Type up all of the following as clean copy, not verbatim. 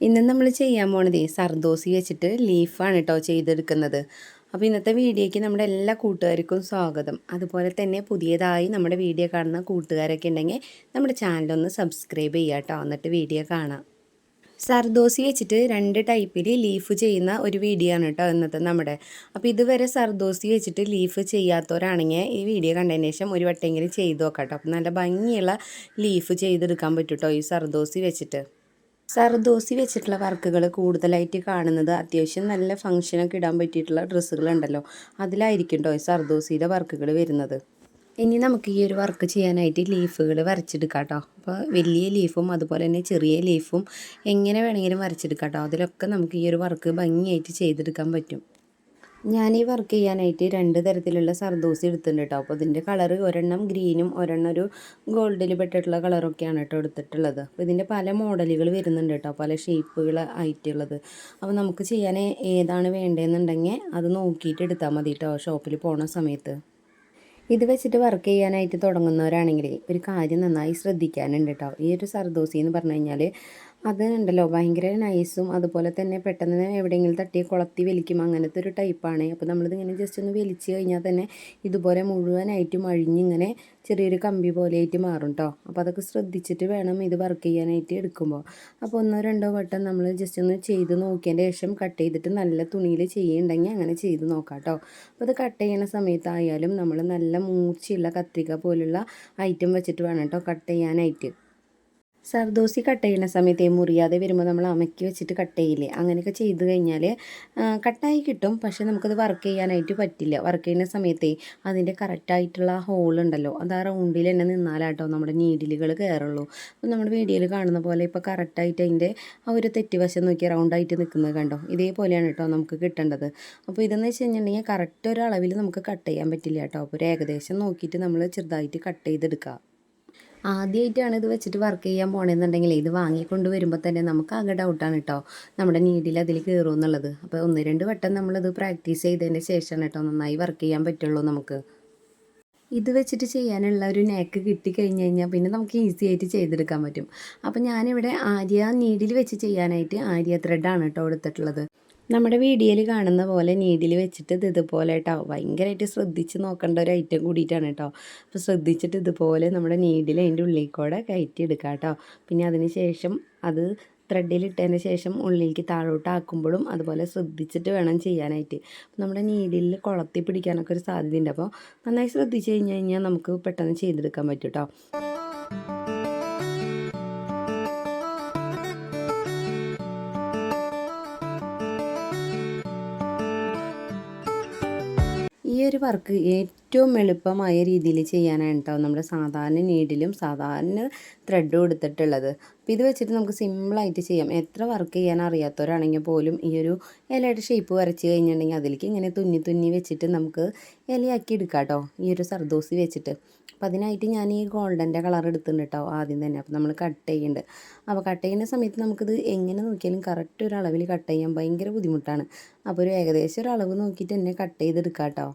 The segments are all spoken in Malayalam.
ഇന്ന് നമ്മൾ ചെയ്യാൻ പോണത് സർദോസി വെച്ചിട്ട് ലീഫാണ് കേട്ടോ ചെയ്തെടുക്കുന്നത്. അപ്പോൾ ഇന്നത്തെ വീഡിയോയ്ക്ക് നമ്മുടെ എല്ലാ കൂട്ടുകാർക്കും സ്വാഗതം. അതുപോലെ തന്നെ പുതിയതായി നമ്മുടെ വീഡിയോ കാണുന്ന കൂട്ടുകാരൊക്കെ ഉണ്ടെങ്കിൽ നമ്മുടെ ചാനലൊന്ന് സബ്സ്ക്രൈബ് ചെയ്യുക കേട്ടോ, എന്നിട്ട് വീഡിയോ കാണാം. സർദോസി വെച്ചിട്ട് 2 ടൈപ്പിൽ ലീഫ് ചെയ്യുന്ന ഒരു വീഡിയോ ആണ് കേട്ടോ ഇന്നത്തെ നമ്മുടെ. അപ്പോൾ ഇതുവരെ സർദോസി വെച്ചിട്ട് ലീഫ് ചെയ്യാത്തവരാണെങ്കിൽ ഈ വീഡിയോ കണ്ടതിന് ശേഷം ഒരു വട്ടെങ്കിലും ചെയ്ത് നോക്കാം കേട്ടോ. അപ്പോൾ നല്ല ഭംഗിയുള്ള ലീഫ് ചെയ്തെടുക്കാൻ പറ്റും കേട്ടോ ഈ സർദോസി വെച്ചിട്ട്. സർദോസി വെച്ചിട്ടുള്ള വർക്കുകൾ കൂടുതലായിട്ട് കാണുന്നത് അത്യാവശ്യം നല്ല ഫങ്ഷനൊക്കെ ഇടാൻ പറ്റിയിട്ടുള്ള ഡ്രസ്സുകളുണ്ടല്ലോ, അതിലായിരിക്കും കേട്ടോ ഈ സർദോസിയുടെ വർക്കുകൾ വരുന്നത്. ഇനി നമുക്ക് ഈ ഒരു വർക്ക് ചെയ്യാനായിട്ട് ലീഫുകൾ വരച്ചെടുക്കാം കേട്ടോ. അപ്പോൾ വലിയ ലീഫും അതുപോലെ തന്നെ ചെറിയ ലീഫും എങ്ങനെ വേണമെങ്കിലും വരച്ചെടുക്കാം കേട്ടോ. അതിലൊക്കെ നമുക്ക് ഈ ഒരു വർക്ക് ഭംഗിയായിട്ട് ചെയ്തെടുക്കാൻ പറ്റും. ഞാൻ ഈ വർക്ക് ചെയ്യാനായിട്ട് 2 തരത്തിലുള്ള സർദോസി എടുത്തിട്ടുണ്ട് കേട്ടോ. അപ്പോൾ ഇതിൻ്റെ കളറ് ഒരെണ്ണം ഗ്രീനും ഒരെണ്ണം ഒരു ഗോൾഡിൽ പെട്ടിട്ടുള്ള കളറൊക്കെയാണ് കേട്ടോ എടുത്തിട്ടുള്ളത്. അപ്പോൾ ഇതിൻ്റെ പല മോഡലുകൾ വരുന്നുണ്ട് കേട്ടോ, പല ഷേപ്പുകൾ ആയിട്ടുള്ളത്. അപ്പോൾ നമുക്ക് ചെയ്യാൻ ഏതാണ് വേണ്ടതെന്നുണ്ടെങ്കിൽ അത് നോക്കിയിട്ട് എടുത്താൽ മതി കേട്ടോ ഷോപ്പിൽ പോണ സമയത്ത്. ഇത് വെച്ചിട്ട് വർക്ക് ചെയ്യാനായിട്ട് തുടങ്ങുന്നവരാണെങ്കിൽ ഒരു കാര്യം നന്നായി ശ്രദ്ധിക്കാനുണ്ട് കേട്ടോ. ഈ ഒരു സർദോസി എന്ന് പറഞ്ഞു കഴിഞ്ഞാൽ അത് ഉണ്ടല്ലോ ഭയങ്കര നൈസും അതുപോലെ തന്നെ പെട്ടെന്ന് എവിടെയെങ്കിലും തട്ടി കുളത്തി വലിക്കും, അങ്ങനത്തെ ഒരു ടൈപ്പാണ്. അപ്പോൾ നമ്മളിതിങ്ങനെ ജസ്റ്റ് ഒന്ന് വലിച്ച് കഴിഞ്ഞാൽ തന്നെ ഇതുപോലെ മുഴുവനായിട്ടും അഴിഞ്ഞിങ്ങനെ ചെറിയൊരു കമ്പി പോലെയായിട്ട് മാറും കേട്ടോ. അപ്പോൾ അതൊക്കെ ശ്രദ്ധിച്ചിട്ട് വേണം ഇത് വർക്ക് ചെയ്യാനായിട്ട് എടുക്കുമ്പോൾ. അപ്പോൾ 1-2 വട്ടം നമ്മൾ ജസ്റ്റ് ഒന്ന് ചെയ്ത് നോക്കിയതിൻ്റെ ശേഷം കട്ട് ചെയ്തിട്ട് നല്ല തുണിയിൽ ചെയ്യുന്നുണ്ടെങ്കിൽ അങ്ങനെ ചെയ്ത് നോക്കാം കേട്ടോ. അപ്പോൾ അത് കട്ട് ചെയ്യുന്ന സമയത്തായാലും നമ്മൾ നല്ല മൂർച്ചയുള്ള കത്രിക പോലുള്ള ഐറ്റം വെച്ചിട്ട് വേണം കേട്ടോ കട്ട് ചെയ്യാനായിട്ട്. സർദോസി കട്ട് ചെയ്യുന്ന സമയത്ത് മുറിയാതെ വരുമ്പോൾ നമ്മൾ അമക്കി വെച്ചിട്ട് കട്ട് ചെയ്യില്ലേ, അങ്ങനെയൊക്കെ ചെയ്ത് കഴിഞ്ഞാൽ കട്ടായി കിട്ടും. പക്ഷേ നമുക്കത് വർക്ക് ചെയ്യാനായിട്ട് പറ്റില്ല. വർക്ക് ചെയ്യുന്ന സമയത്ത് അതിൻ്റെ കറക്റ്റായിട്ടുള്ള ഹോളുണ്ടല്ലോ, അത് ആ റൗണ്ടിൽ തന്നെ നിന്നാലാട്ടോ നമ്മുടെ നീഡിലുകൾ കയറുള്ളൂ. അപ്പോൾ നമ്മുടെ വീഡിയോയിൽ കാണുന്ന പോലെ ഇപ്പോൾ കറക്റ്റായിട്ട് അതിൻ്റെ ആ ഒരു തെറ്റുവശം നോക്കി റൗണ്ടായിട്ട് നിൽക്കുന്നത് കണ്ടോ, ഇതേപോലെയാണ് കേട്ടോ നമുക്ക് കിട്ടേണ്ടത്. അപ്പോൾ ഇതെന്ന് വെച്ച് കഴിഞ്ഞിട്ടുണ്ടെങ്കിൽ കറക്റ്റ് ഒരു അളവിൽ നമുക്ക് കട്ട് ചെയ്യാൻ പറ്റില്ല കേട്ടോ. അപ്പോൾ ഒരു ഏകദേശം നോക്കിയിട്ട് നമ്മൾ ചെറുതായിട്ട് കട്ട് ചെയ്തെടുക്കുക. ആദ്യമായിട്ടാണ് ഇത് വെച്ചിട്ട് വർക്ക് ചെയ്യാൻ പോകണമെന്നുണ്ടെങ്കിൽ ഇത് വാങ്ങിക്കൊണ്ട് വരുമ്പോൾ തന്നെ നമുക്ക് ആകെ ഡൗട്ടാണ് കേട്ടോ നമ്മുടെ നീഡിൽ അതിൽ കയറും എന്നുള്ളത്. അപ്പോൾ 1-2 വട്ടം നമ്മളത് പ്രാക്ടീസ് ചെയ്തതിന് ശേഷമാണ് കേട്ടോ നന്നായി വർക്ക് ചെയ്യാൻ പറ്റുള്ളൂ നമുക്ക്. ഇത് വെച്ചിട്ട് ചെയ്യാനുള്ള ഒരു നേക്ക് കിട്ടിക്കഴിഞ്ഞ് കഴിഞ്ഞാൽ പിന്നെ നമുക്ക് ഈസി ആയിട്ട് ചെയ്തെടുക്കാൻ പറ്റും. അപ്പോൾ ഞാനിവിടെ ആര്യ നീഡിൽ വെച്ച് ചെയ്യാനായിട്ട് ആര്യ ത്രെഡാണ് കേട്ടോ എടുത്തിട്ടുള്ളത്. നമ്മുടെ വീഡിയോയിൽ കാണുന്ന പോലെ നീഡിൽ വെച്ചിട്ട് ഇതുപോലെ കേട്ടോ ഭയങ്കരമായിട്ട് ശ്രദ്ധിച്ച് നോക്കേണ്ട ഒരു ഐറ്റം കൂടിയിട്ടാണ് കേട്ടോ. അപ്പോൾ ശ്രദ്ധിച്ചിട്ട് ഇതുപോലെ നമ്മുടെ നീഡിൽ അതിൻ്റെ ഉള്ളിൽ കൂടെ കയറ്റി എടുക്കുക കേട്ടോ. പിന്നെ അതിന് ശേഷം അത് ത്രെഡിലിട്ടതിന് ശേഷം ഉള്ളിലേക്ക് താഴോട്ട് ആക്കുമ്പോഴും അതുപോലെ ശ്രദ്ധിച്ചിട്ട് വേണം ചെയ്യാനായിട്ട്. നമ്മുടെ നീഡിൽ കുളത്തി പിടിക്കാനൊക്കെ ഒരു സാധ്യതയുണ്ട്. അപ്പോൾ നന്നായി ശ്രദ്ധിച്ച് കഴിഞ്ഞാൽ നമുക്ക് പെട്ടെന്ന് ചെയ്തെടുക്കാൻ പറ്റും കേട്ടോ. ഈ ഒരു വർക്ക് ഏറ്റവും എളുപ്പമായ രീതിയിൽ ചെയ്യാനാണ് കേട്ടോ നമ്മുടെ സാധാരണ നീഡിലും സാധാരണ ത്രെഡും എടുത്തിട്ടുള്ളത്. അപ്പോൾ ഇത് വെച്ചിട്ട് നമുക്ക് സിമ്പിളായിട്ട് ചെയ്യാം. എത്ര വർക്ക് ചെയ്യാൻ അറിയാത്തവരാണെങ്കിൽ പോലും ഈ ഒരു ഇലയുടെ ഷേപ്പ് വരച്ച് കഴിഞ്ഞിട്ടുണ്ടെങ്കിൽ അതിലേക്ക് ഇങ്ങനെ തുന്നി തുന്നി വെച്ചിട്ട് നമുക്ക് ഇലയാക്കി എടുക്കാം കേട്ടോ ഈ ഒരു സർദോസി വെച്ചിട്ട്. അപ്പോൾ അതിനായിട്ട് ഞാൻ ഈ ഗോൾഡൻ്റെ കളർ എടുത്തിട്ടുണ്ട് കേട്ടോ ആദ്യം തന്നെ. അപ്പോൾ നമ്മൾ കട്ട് ചെയ്യുന്നുണ്ട്. അപ്പോൾ കട്ട് ചെയ്യുന്ന സമയത്ത് നമുക്കിത് എങ്ങനെ നോക്കിയാലും കറക്റ്റ് ഒരു അളവിൽ കട്ട് ചെയ്യാൻ ഭയങ്കര ബുദ്ധിമുട്ടാണ്. അപ്പോൾ ഒരു ഏകദേശം ഒരു അളവ് നോക്കിയിട്ട് തന്നെ കട്ട് ചെയ്തെടുക്കാം കേട്ടോ.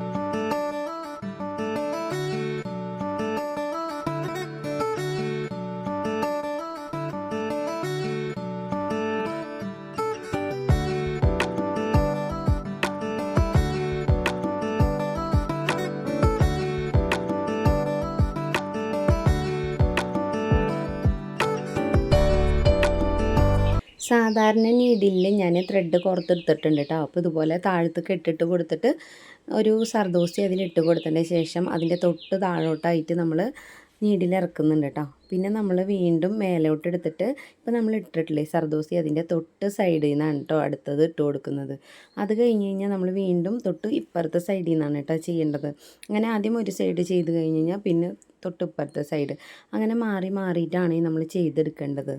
സാധാരണ നീഡിലിൽ ഞാൻ ത്രെഡ് കോർത്തെടുത്തിട്ടുണ്ട് കേട്ടോ. അപ്പോൾ ഇതുപോലെ താഴത്തേക്ക് ഇട്ടിട്ട് കൊടുത്തിട്ട് ഒരു സർദോസി അതിലിട്ട് കൊടുത്തതിന് ശേഷം അതിൻ്റെ തൊട്ട് താഴോട്ടായിട്ട് നമ്മൾ നീഡിൽ ഇറക്കുന്നുണ്ട് കേട്ടോ. പിന്നെ നമ്മൾ വീണ്ടും മേലോട്ട് എടുത്തിട്ട് ഇപ്പോൾ നമ്മൾ ഇട്ടിട്ടില്ലേ സർദോസി അതിൻ്റെ തൊട്ട് സൈഡിൽ നിന്നാണ് കേട്ടോ അടുത്തത് ഇട്ട് കൊടുക്കുന്നത്. അത് കഴിഞ്ഞ് കഴിഞ്ഞാൽ നമ്മൾ വീണ്ടും തൊട്ട് ഇപ്പുറത്തെ സൈഡിൽ നിന്നാണ് കേട്ടോ ചെയ്യേണ്ടത്. അങ്ങനെ ആദ്യം ഒരു സൈഡ് ചെയ്ത് കഴിഞ്ഞ് കഴിഞ്ഞാൽ പിന്നെ തൊട്ട് ഇപ്പുറത്തെ സൈഡ്, അങ്ങനെ മാറി മാറിയിട്ടാണ് നമ്മൾ ചെയ്തെടുക്കേണ്ടത്.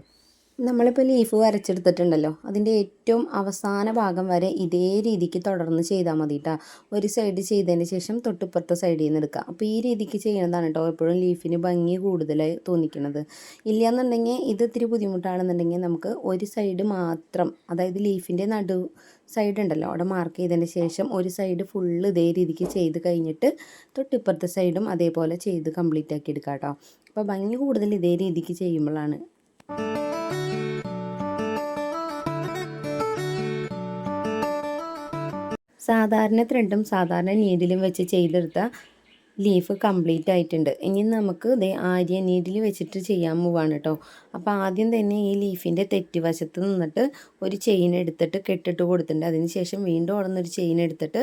നമ്മളിപ്പോൾ ലീഫ് വരച്ചെടുത്തിട്ടുണ്ടല്ലോ, അതിൻ്റെ ഏറ്റവും അവസാന ഭാഗം വരെ ഇതേ രീതിക്ക് തുടർന്ന് ചെയ്താൽ മതി കേട്ടോ. ഒരു സൈഡ് ചെയ്തതിന് ശേഷം തൊട്ടിപ്പുറത്തെ സൈഡിൽ നിന്ന് എടുക്കുക. അപ്പോൾ ഈ രീതിക്ക് ചെയ്യുന്നതാണ് കേട്ടോ എപ്പോഴും ലീഫിന് ഭംഗി കൂടുതലായി തോന്നിക്കുന്നത്. ഇല്ലയെന്നുണ്ടെങ്കിൽ ഇത് ഇത്തിരി ബുദ്ധിമുട്ടാണെന്നുണ്ടെങ്കിൽ നമുക്ക് ഒരു സൈഡ് മാത്രം, അതായത് ലീഫിൻ്റെ സൈഡ് ഉണ്ടല്ലോ അവിടെ മാർക്ക് ചെയ്തതിന് ശേഷം ഒരു സൈഡ് ഫുള്ള് ഇതേ രീതിക്ക് ചെയ്ത് കഴിഞ്ഞിട്ട് തൊട്ടിപ്പുറത്തെ സൈഡും അതേപോലെ ചെയ്ത് കംപ്ലീറ്റ് ആക്കി എടുക്കാം കേട്ടോ. അപ്പോൾ ഭംഗി കൂടുതൽ ഇതേ രീതിക്ക് ചെയ്യുമ്പോഴാണ്. സാധാരണ ത്രെഡും സാധാരണ നീഡിലും വെച്ച് ചെയ്തെടുത്ത ലീഫ് കംപ്ലീറ്റ് ആയിട്ടുണ്ട്. ഇനി നമുക്ക് ദേ ആര്യ നീഡിൽ വെച്ചിട്ട് ചെയ്യാൻ പോവാണ് കേട്ടോ. അപ്പോൾ ആദ്യം തന്നെ ഈ ലീഫിൻ്റെ തെറ്റുവശത്ത് നിന്നിട്ട് ഒരു ചെയിൻ എടുത്തിട്ട് കെട്ടിട്ട് കൊടുത്തിട്ടുണ്ട്. അതിന് ശേഷം വീണ്ടും അവിടെ നിന്നൊരു ചെയിൻ എടുത്തിട്ട്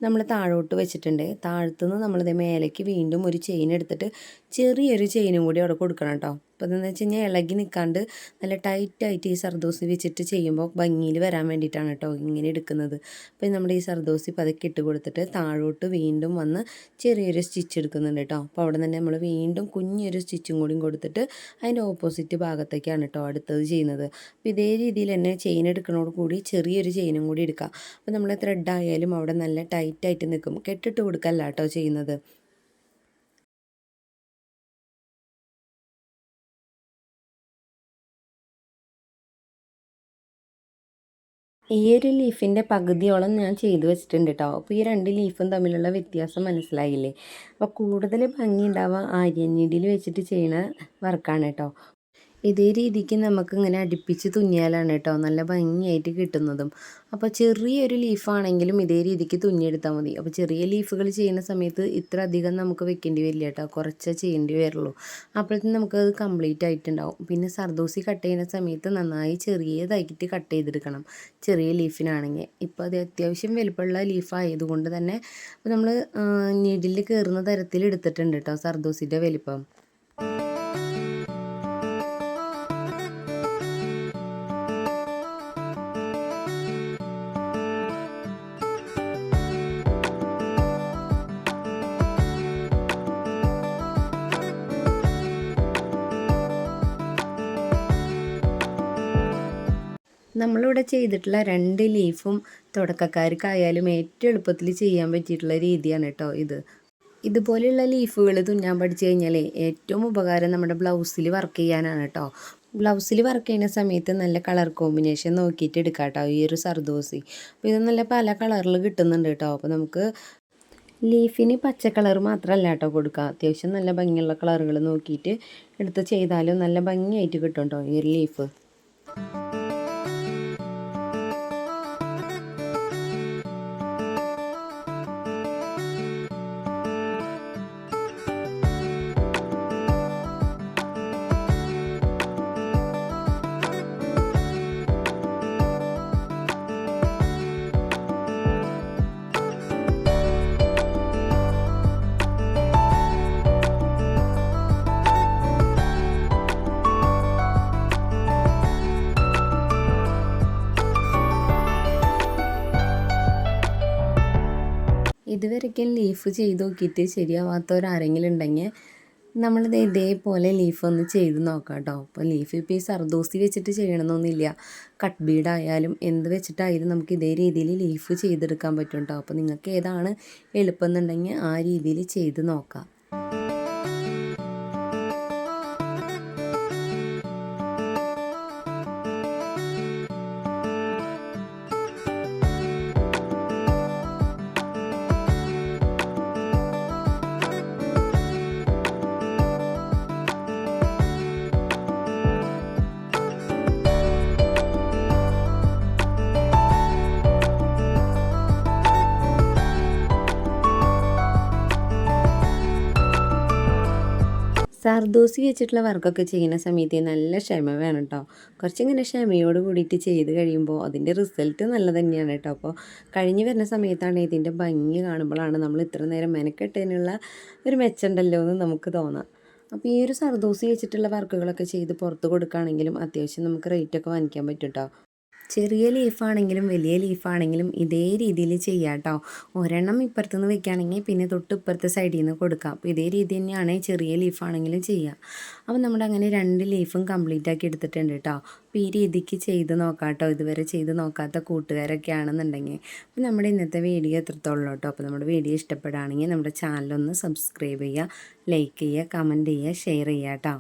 നമ്മൾ താഴോട്ട് വെച്ചിട്ടുണ്ട്. താഴത്തുനിന്ന് നമ്മളിത് മേലേക്ക് വീണ്ടും ഒരു ചെയിൻ എടുത്തിട്ട് ചെറിയൊരു ചെയിനും കൂടി അവിടെ കൊടുക്കണം കേട്ടോ. അപ്പോൾ അതെന്ന് വെച്ച് കഴിഞ്ഞാൽ ഇളകി നിൽക്കാണ്ട് നല്ല ടൈറ്റായിട്ട് ഈ സർദോസി വെച്ചിട്ട് ചെയ്യുമ്പോൾ ഭംഗിയിൽ വരാൻ വേണ്ടിയിട്ടാണ് കേട്ടോ ഇങ്ങനെ എടുക്കുന്നത്. അപ്പോൾ നമ്മുടെ ഈ സർദോസി പതുക്കെ ഇട്ട് കൊടുത്തിട്ട് താഴോട്ട് വീണ്ടും വന്ന് ചെറിയൊരു സ്റ്റിച്ച് എടുക്കുന്നുണ്ട് കേട്ടോ. അപ്പോൾ അവിടെ തന്നെ നമ്മൾ വീണ്ടും കുഞ്ഞൊരു സ്റ്റിച്ചും കൂടി കൊടുത്തിട്ട് അതിൻ്റെ ഓപ്പോസിറ്റ് ഭാഗത്തേക്കാണ് കേട്ടോ അടുത്തത് ചെയ്യുന്നത്. അപ്പോൾ ഇതേ രീതിയിൽ തന്നെ ചെയിൻ എടുക്കുന്നതോട് കൂടി ചെറിയൊരു ചെയിനും കൂടി എടുക്കുക. അപ്പോൾ നമ്മൾ ത്രെഡ് ആയാലും അവിടെ നല്ല ടൈറ്റായിട്ട് നിൽക്കും. കെട്ടിട്ട് കൊടുക്കല്ല കേട്ടോ ചെയ്യുന്നത്. ഈ ഒരു ലീഫിൻ്റെ പകുതിയോളം ഞാൻ ചെയ്ത് വെച്ചിട്ടുണ്ട് കേട്ടോ. അപ്പോൾ ഈ 2 ലീഫും തമ്മിലുള്ള വ്യത്യാസം മനസ്സിലായില്ലേ? അപ്പോൾ കൂടുതൽ ഭംഗി ഉണ്ടാവുക ആര്യനീഡിൽ വെച്ചിട്ട് ചെയ്യണ വർക്കാണ് കേട്ടോ. ഇതേ രീതിക്ക് നമുക്കിങ്ങനെ അടുപ്പിച്ച് തുന്നിയാലാണ് കേട്ടോ നല്ല ഭംഗിയായിട്ട് കിട്ടുന്നതും. അപ്പോൾ ചെറിയൊരു ലീഫാണെങ്കിലും ഇതേ രീതിക്ക് തുന്നിയെടുത്താൽ മതി. അപ്പോൾ ചെറിയ ലീഫുകൾ ചെയ്യുന്ന സമയത്ത് ഇത്ര അധികം നമുക്ക് വെക്കേണ്ടി വരില്ല കേട്ടോ, കുറച്ചേ ചെയ്യേണ്ടി വരുള്ളൂ. അപ്പോഴത്തേക്കും നമുക്കത് കംപ്ലീറ്റ് ആയിട്ടുണ്ടാവും. പിന്നെ സർദോസി കട്ട് ചെയ്യുന്ന സമയത്ത് നന്നായി ചെറിയതായിട്ട് കട്ട് ചെയ്തെടുക്കണം ചെറിയ ലീഫിനാണെങ്കിൽ. ഇപ്പോൾ അത് അത്യാവശ്യം വലുപ്പമുള്ള ലീഫായതുകൊണ്ട് തന്നെ നമ്മൾ നീഡിൽ കയറുന്ന തരത്തിൽ എടുത്തിട്ടുണ്ട് കേട്ടോ സർദോസിൻ്റെ വലിപ്പം. നമ്മളിവിടെ ചെയ്തിട്ടുള്ള 2 ലീഫും തുടക്കക്കാർക്കായാലും ഏറ്റവും എളുപ്പത്തിൽ ചെയ്യാൻ പറ്റിയിട്ടുള്ള രീതിയാണ് കേട്ടോ ഇത്. ഇതുപോലെയുള്ള ലീഫുകൾ തുന്നാൻ പഠിച്ചു കഴിഞ്ഞാൽ ഏറ്റവും ഉപകാരം നമ്മുടെ ബ്ലൗസിൽ വർക്ക് ചെയ്യാനാണ് കേട്ടോ. ബ്ലൗസിൽ വർക്ക് ചെയ്യുന്ന സമയത്ത് നല്ല കളർ കോമ്പിനേഷൻ നോക്കിയിട്ട് എടുക്കാം കേട്ടോ ഈ ഒരു സർദോസി. അപ്പോൾ ഇത് നല്ല പല കളറിൽ കിട്ടുന്നുണ്ട് കേട്ടോ. അപ്പോൾ നമുക്ക് ലീഫിന് പച്ച കളർ മാത്രമല്ല കേട്ടോ കൊടുക്കുക, അത്യാവശ്യം നല്ല ഭംഗിയുള്ള കളറുകൾ നോക്കിയിട്ട് എടുത്ത് ചെയ്താലും നല്ല ഭംഗിയായിട്ട് കിട്ടും കേട്ടോ ഈ ഒരു ലീഫ്. ഇതുവരെയ്ക്കും ലീഫ് ചെയ്ത് നോക്കിയിട്ട് ശരിയാവാത്തവരാരെങ്കിലും ഉണ്ടെങ്കിൽ നമ്മളിത് ഇതേപോലെ ലീഫ് ഒന്ന് ചെയ്ത് നോക്കാം കേട്ടോ. അപ്പോൾ ലീഫ് ഇപ്പോൾ ഈ സർദോസി വെച്ചിട്ട് ചെയ്യണമെന്നൊന്നുമില്ല, കട്ട് ബീഡായാലും എന്ത് വെച്ചിട്ടായാലും നമുക്ക് ഇതേ രീതിയിൽ ലീഫ് ചെയ്തെടുക്കാൻ പറ്റും കേട്ടോ. അപ്പോൾ നിങ്ങൾക്ക് ഏതാണ് എളുപ്പം എന്നുണ്ടെങ്കിൽ ആ രീതിയിൽ ചെയ്ത് നോക്കാം. സർദോസി വെച്ചിട്ടുള്ള വർക്കൊക്കെ ചെയ്യുന്ന സമയത്ത് നല്ല ക്ഷമ വേണം കേട്ടോ. കുറച്ചിങ്ങനെ ക്ഷമയോട് കൂടിയിട്ട് ചെയ്ത് കഴിയുമ്പോൾ അതിൻ്റെ റിസൾട്ട് നല്ല തന്നെയാണ് കേട്ടോ. അപ്പോൾ കഴിഞ്ഞ് വരുന്ന സമയത്താണ് ഇതിൻ്റെ ഭംഗി കാണുമ്പോഴാണ് നമ്മൾ ഇത്ര നേരം മെനക്കെട്ടതിനുള്ള ഒരു മെച്ചമുണ്ടല്ലോ എന്ന് നമുക്ക് തോന്നാം. അപ്പോൾ ഈ ഒരു സർദോസി വെച്ചിട്ടുള്ള വർക്കുകളൊക്കെ ചെയ്ത് പുറത്ത് കൊടുക്കുകയാണെങ്കിലും അത്യാവശ്യം നമുക്ക് റേറ്റൊക്കെ വാങ്ങിക്കാൻ പറ്റും കേട്ടോ. ചെറിയ ലീഫാണെങ്കിലും വലിയ ലീഫാണെങ്കിലും ഇതേ രീതിയിൽ ചെയ്യാം കേട്ടോ. ഒരെണ്ണം ഇപ്പുറത്തുനിന്ന് വെക്കുകയാണെങ്കിൽ പിന്നെ തൊട്ട് ഇപ്പുറത്തെ സൈഡിൽ നിന്ന് കൊടുക്കാം. അപ്പോൾ ഇതേ രീതി തന്നെയാണ് ചെറിയ ലീഫാണെങ്കിലും ചെയ്യുക. അപ്പോൾ നമ്മുടെ അങ്ങനെ 2 ലീഫും കംപ്ലീറ്റ് ആക്കി എടുത്തിട്ടുണ്ട് കേട്ടോ. അപ്പോൾ ഈ രീതിക്ക് ചെയ്ത് നോക്കാം കേട്ടോ, ഇതുവരെ ചെയ്ത് നോക്കാത്ത കൂട്ടുകാരൊക്കെ ആണെന്നുണ്ടെങ്കിൽ. അപ്പോൾ നമ്മുടെ ഇന്നത്തെ വീഡിയോ എത്രത്തോളം കേട്ടോ. അപ്പോൾ നമ്മുടെ വീഡിയോ ഇഷ്ടപ്പെടുകയാണെങ്കിൽ നമ്മുടെ ചാനലൊന്ന് സബ്സ്ക്രൈബ് ചെയ്യുക, ലൈക്ക് ചെയ്യുക, കമൻറ്റ് ചെയ്യുക, ഷെയർ ചെയ്യുക കേട്ടോ.